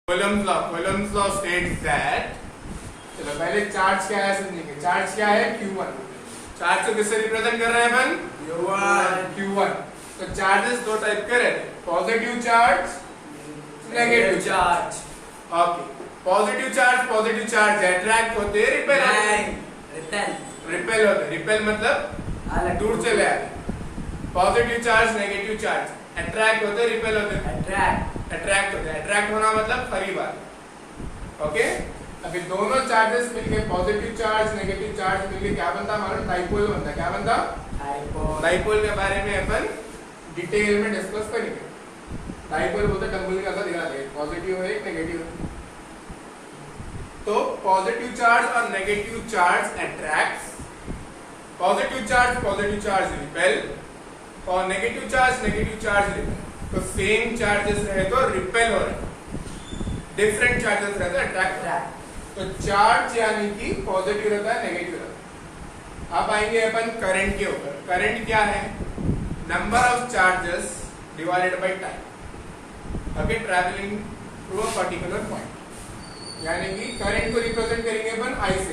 Coulomb's law states that, चलो पहले charge क्या है समझेंगे। चार्ज क्या है? Q1। चार्ज को किससे रिप्रेजेंट कर रहे हैं अपन? Q1। तो चार्जेस दो टाइप के रहते हैं, positive charge, negative charge. Okay, positive charge attract होते हैं, रिपेल होते हैं। रिपेल मतलब दूर चले आते। Positive charge, negative charge attract होते हैं, रिपेल होते हैं। अट्रैक्ट होते हैं। अट्रैक्ट होना मतलब करीब आना। ओके, अभी दोनों चार्जेस मिलके पॉजिटिव चार्ज, नेगेटिव चार्ज मिलके क्या बनता है? हमारा डाइपोल बनता है। क्या बनता? डाइपोल के बारे में अपन डिटेल में डिस्कस करेंगे। डाइपोल बोलते डंबल का दिखा देंगे, पॉजिटिव है, नेगेटिव है। तो पॉजिटिव चार्ज और negative charge attracts, positive charge repel, और नेगेटिव चार्ज रिपेल। तो सेम चार्जेस रहे तो रिपेल हो रहे, डिफरेंट चार्जेस रहते हैं अट्रैक्ट। तो चार्ज यानी कि पॉजिटिव रहता है, नेगेटिव रहता है। अब आएंगे अपन करंट के ऊपर। करंट क्या है? Number of charges divided by time, okay, travelling through a particular point. यानी कि करंट को रिप्रेजेंट करेंगे अपन आई से।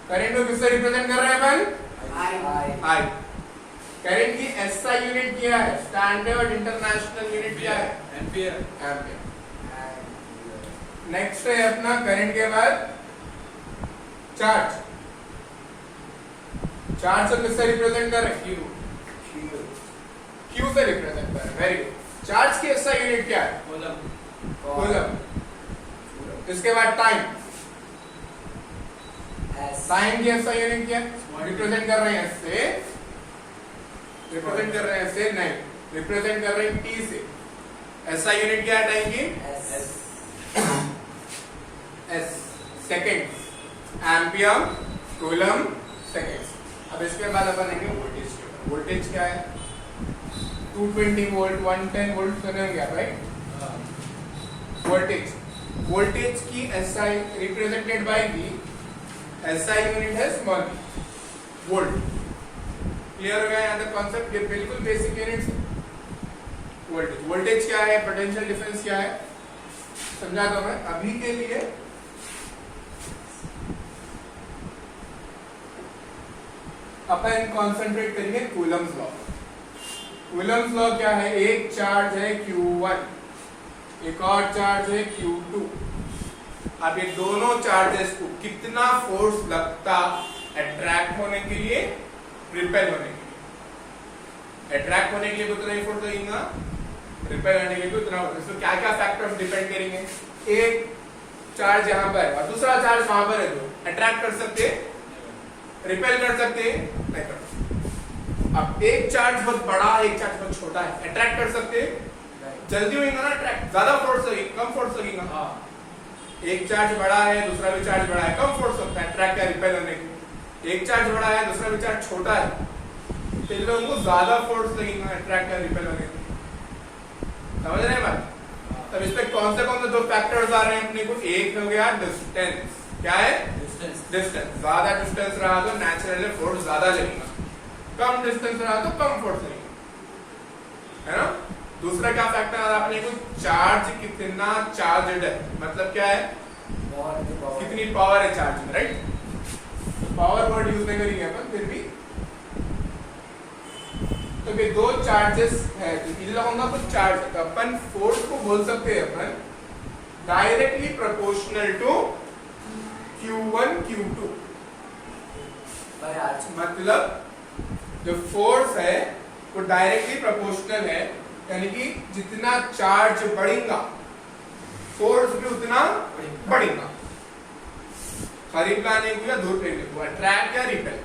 करंट को किससे रिप्रेजेंट कर रहे हैं अपन? आई। करंट की एसआई यूनिट क्या है? स्टैंडर्ड इंटरनेशनल यूनिट क्या है? एम्पियर। नेक्स्ट है अपना करंट के बाद चार्ज। चार्ज को किससे रिप्रेजेंट कर रहे हैं? क्यू से रिप्रेजेंट कर रहे हैं। Very good. चार्ज की एसआई यूनिट क्या है? कूलम। इसके बाद टाइम की एसआई यूनिट क्या है? रिप्रेजेंट कर रहे हैं इससे, रिप्रेजेंट कर रहे हैं इससे नहीं, रिप्रेजेंट कर रहे हैं टी से। एसआई यूनिट क्या है टाइम की? S, seconds. Ampere, coulomb, seconds. अब इसके बाद अपन लेंगे वोल्टेज। वोल्टेज क्या है? 220 वोल्ट, 110 वोल्ट सुने होंगे आप, राइट? वोल्टेज की SI represented by V, SI unit है स्मॉल वोल्ट। क्लियर हो गया यहाँ तक कॉन्सेप्ट? ये बिल्कुल बेसिक यूनिट्स। वोल्टेज क्या है? पोटेंशियल डिफरेंस क्या है? समझा दो मैं अभी के लिए। अपन कंसंट्रेट करेंगे कूलम्स लॉ। कूलम्स लॉ क्या है? एक चार्ज है Q1, एक और चार्ज है Q2। अब ये दोनों चार्जेस को कितना फोर्स लगता अट्रैक्ट होने के लिए, रिपेल होने के लिए? अट्रैक्ट होने के लिए उतना ही फोर्स लगेगा, रिपेल होने के लिए उतना। इसमें क्या क्या फैक्टर्स डिपेंड करेंगे? एक चार्ज यहाँ पर है और दूसरा चार्ज वहां पर है, जो अट्रैक्ट कर सकते, रिपेल कर सकते नहीं कर सकते। अब एक चार्ज बहुत बड़ा है, एक चार्ज बहुत छोटा है, अट्रैक्ट कर सकते जल्दी होगा ना अट्रैक्ट, ज्यादा फोर्स लगेगा, कम फोर्स लगेगा। एक चार्ज बड़ा है, दूसरा भी चार्ज बड़ा है, कम फोर्स लगता है अट्रैक्ट या रिपेल होने की। एक चार्ज बड़ा है, दूसरा भी चार्ज छोटा है, तो इन लोगों को ज्यादा फोर्स लगेगा अट्रैक्ट या रिपेल होने की। समझ रहे हैं बात? तब इस पे कौन से दो फैक्टर्स आ रहे हैं अपने को? एक हो गया डिस्टेंस। क्या है? डिस्टेंस। ज्यादा डिस्टेंस रहा तो नेचुरली फोर्स ज्यादा लगेगा, कम डिस्टेंस रहा तो कम फोर्स लगेगा, है ना? दूसरा क्या फैक्टर आ रहा है अपने को? चार्ज कितना चार्जड है, मतलब क्या है? कितनी पावर है चार्ज में, राइट? तो पावर वर्ड यूज नहीं करेंगे अपन, फिर भी तो ये दो चार्जेस है, इन लोगों का कुछ चार्ज है, तो अपन फोर्स को बोल सकते हैं अपन directly proportional to Q1 Q2। मतलब जो फोर्स है वो डायरेक्टली प्रोपोर्शनल है, यानी कि जितना चार्ज बढ़ेगा फोर्स भी उतना बढ़ेगा। करीब लाने को या दूर लेने को, अट्रैक्ट या रिपेल।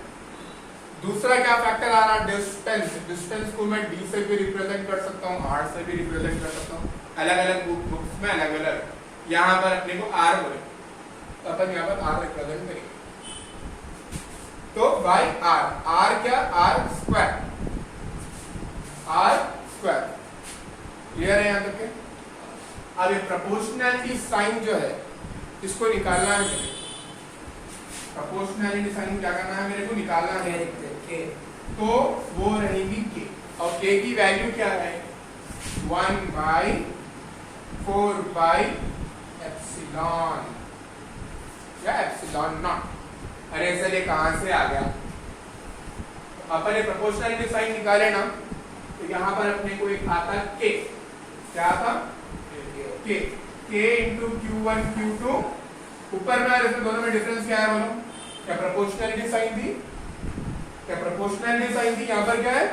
दूसरा क्या फैक्टर आ रहा? डिस्टेंस। डिस्टेंस को मैं डी से भी रिप्रेजेंट कर सकता हूँ, आर से भी रिप्रेजेंट कर सकता हूँ, अलग अलग बुक्स में अलग अलग। यहाँ पर अपने को आर बोले तो अपन यहाँ पर आर रिप्रेजेंट करेंगे, तो बाय आर। आर क्या? R square. क्लियर है यहाँ तक के? अब ये प्रोपोर्शनैलिटी साइन जो है इसको निकालना है। प्रोपोर्शनैलिटी साइन क्या करना है मेरे को? निकालना है के। तो वो रहेगी के, और के की वैल्यू क्या है? 1/, 4 by एप्सिलॉन या एप्सिलॉन नॉट। अरे सर ये कहां से आ गया? अपन ने प्रोपोर्शनलिटी साइन निकाले ना, तो यहाँ पर अपने को एक आता k, क्या था k, k into Q1 Q2, ऊपर में और इसमें दोनों में डिफरेंस क्या है बोलो? क्या प्रोपोर्शनलिटी साइन थी? क्या प्रोपोर्शनलिटी साइन थी? यहाँ पर क्या है?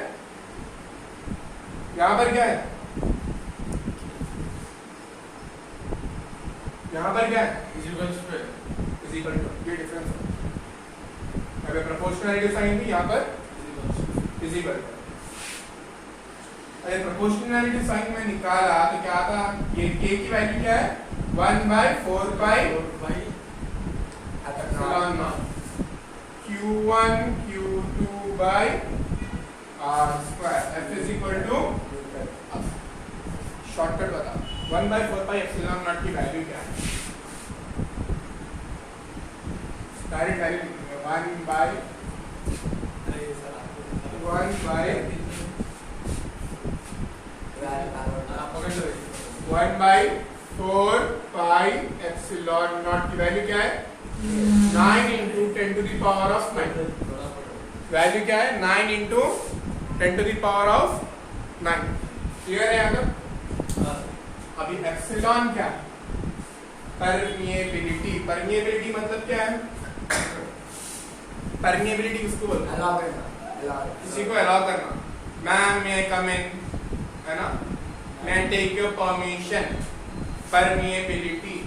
यहाँ पर क्या है? यहाँ पर क्या है? इज इक्वल टू, ये डिफरेंस है। अगर प्रोपोर्शनलिटी साइन थी, यहाँ पर इज इक्वल टू। अरे प्रोपोर्शनलिटी साइन में निकाला तो क्या था? ये k की वैल्यू क्या है? 1 by 4 pi epsilon not Q1 Q2 by R square। F is equal to, shortcut बता, 1 by 4 pi एप्सिलॉन नॉट की वैल्यू क्या है? डायरेक्ट वैल्यू लिखेंगे 1 by 4 pi एप्सिलॉन नॉट की वैल्यू क्या है? 9 into 10 to the power of 9। Value क्या है? 9 into 10 to the power of 9। Clear है यहाँ तक? अभी एप्सिलॉन क्या है? परमिएबिलिटी। परमिएबिलिटी मतलब क्या है? परमिएबिलिटी किसको बोलते हैं? अलाउ करना, किसी को अलाउ करना। Ma'am may I come in, है ना? May I take your permission. Permeability.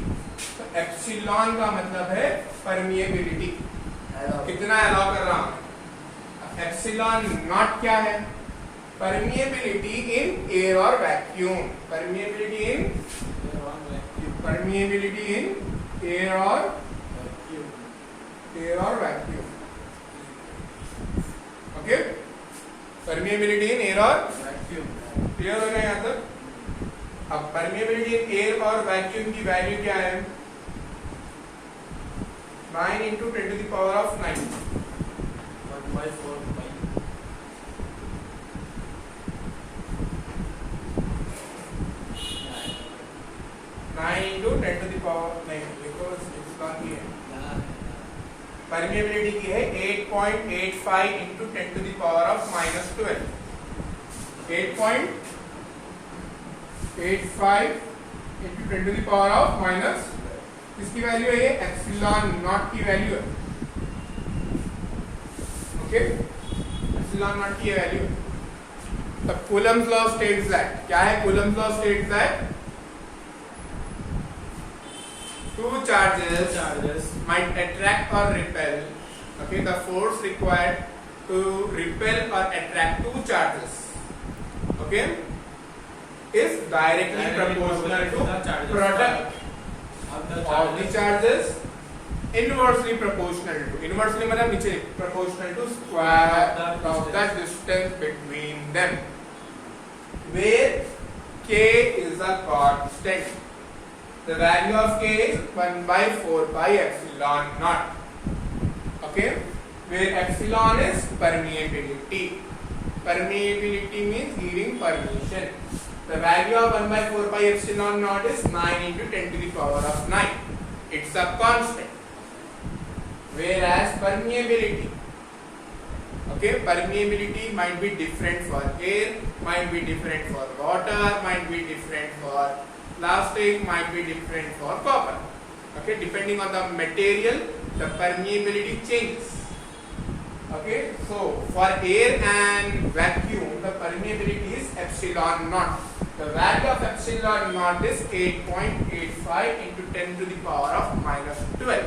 तो एप्सिलॉन का मतलब है परमिएबिलिटी, कितना अलाउ कर रहा हूं। एप्सिलॉन नॉट क्या है? परमिएबिलिटी इन एयर और वैक्यूम। परमिएबिलिटी इन एयर और vacuum. Okay, permeability in air और वैक्यूम। क्लियर हो गया यहाँ तक? अब परमिएबिलिटी इन एयर और वैक्यूम की वैल्यू क्या है? 9 into 10 to the power of 9। 1 by 4 pi। 9 into 10 to the power 9। देखो एप्सिलॉन की है, परमिएबिलिटी की है 8.85 into 10 to the power of -12। 8.85 into 10 to the power of minus, किसकी वैल्यू है? ये एप्सिलॉन नॉट की वैल्यू है। ओके, एप्सिलॉन नॉट की वैल्यू। तब कूलम्स लॉ स्टेट्स दैट, क्या है Coulomb's law? States that two charges might attract or repel. Okay, the force required to repel or attract two charges, okay, is directly proportional to product of the charges, inversely proportional to, inversely मतलब नीचे, proportional to square of the distance between them, where k is a constant. The value of k is 1 by 4 pi epsilon naught. Okay, where epsilon is permeability. Permeability means giving permission. The value of 1 by 4 pi epsilon naught is 9 into 10 to the power of 9. It's a constant. Whereas permeability, okay, permeability might be different for air, might be different for water, might be different for plastic, might be different for copper. Okay, depending on the material, the permeability changes. Okay, so for air and vacuum, the permeability is epsilon naught. The value of epsilon naught is 8.85 into 10 to the power of -12.